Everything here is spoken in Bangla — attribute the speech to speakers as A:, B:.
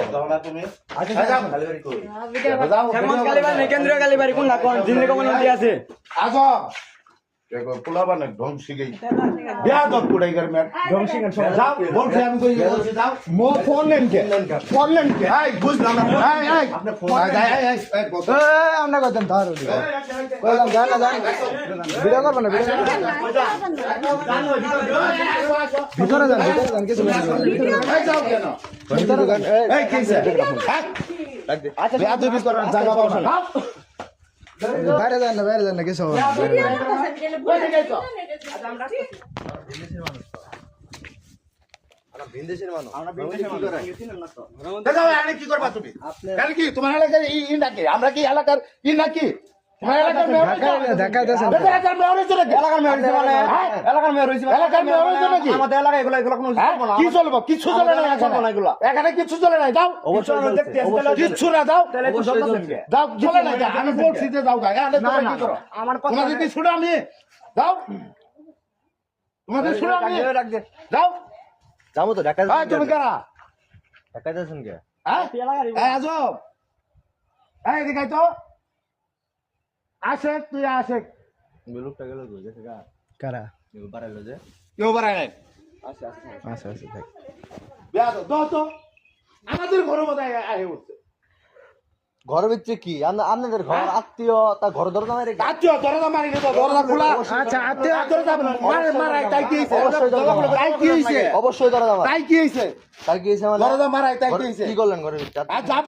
A: যাও না তুমি
B: আচ্ছা
A: যাও
B: গালিবাড়ি কই
A: যাও
C: ফেমাস গালিবাড়ি কেন্দ্রীয় গালিবাড়ি কোন কোন দিল্লি কমিউনিটি আছে
A: আসো দেখো পোলাবা না ঢং শিখেই বিয়া দব কুড়াই কর মের
C: ঢং শিখেন সব।
A: যাও বলছি আমি কই বলছি যাও
B: মো ফোন লেন কে
A: এই বুঝলাম না এই
B: আপনি ফোন
A: এই বস
B: আমরা কইতাম ধরো কইলাম জান না জান ভিডিও করব না ভিডিও ভিতরে যান কিছু না
A: এই যাও কেন
B: ভিতরে যান
A: এই কিছে হ্যাঁ
B: আচ্ছা
A: বিয়া দবি করার জায়গা পাও না
B: বাইরে যান না কিছু হবে ভিনদেশের মানুষ
C: আমরা বিদেশে মানুষ
A: দাদা আরে কি করবা তুমি কাল কি তোমার এলাকার ই নাকি আমরা কি এলাকার ই নাকি তোমার এলাকার মেয়র
B: ঢাকা দেশ
A: এলাকার মেয়র হইছে নাকি
C: এলাকার মেয়র হইছে মানে এলাকার মেয়র হইছে
A: এলাকার মেয়র হইছে নাকি
C: আমাদের এলাকায় এগুলো কোনো
A: হ্যাঁ?
C: চলবে না
A: কি চলবো কিছু চলে না
C: চলবে না এগুলো
A: এখানে কিছু চলে না যাও কিচ্ছু না দাও দাও চলে না যাও। আমি বলছি যে যাও গা এখানে তোমরা কি করো
C: আমার কথা
A: তোমাদের কি শুনো আমি যাও তোমাদের শুনো আমি যাও
B: যাবো তো ঢাকা
A: এই তুমি কারা
B: ঢাকা যাচ্ছেন কে
A: হ্যাঁ এই আজব এই দেখাই তো আসে তুই আসে
B: লোকটা গেল তো গেছে গা কারা বাড়াইলো যে
A: কেউ বাড়ায় নাই
B: আচ্ছা থাক
A: বিয়া দাও তো আমাদের ঘরের মধ্যে আহে উঠছে
B: ঘর ভিতরে কি আপনাদের ঘর আত্মীয় তা ঘর দরজা মারে
A: আত্মীয় দরজা মারি তো দরজা খোলা
B: আচ্ছা আত্মীয়
A: দরজা মারাই তাই কি হইছে
B: অবশ্যই দরজা মারে।
A: তাই কি হইছে
B: অবশ্যই দরজা মারে
A: তাই কি হইছে
B: তার কি হয়েছে মানে
A: দরজা মারাই তাই কি হইছে
B: কি করলেন ঘরের ভিতরে
A: আর যা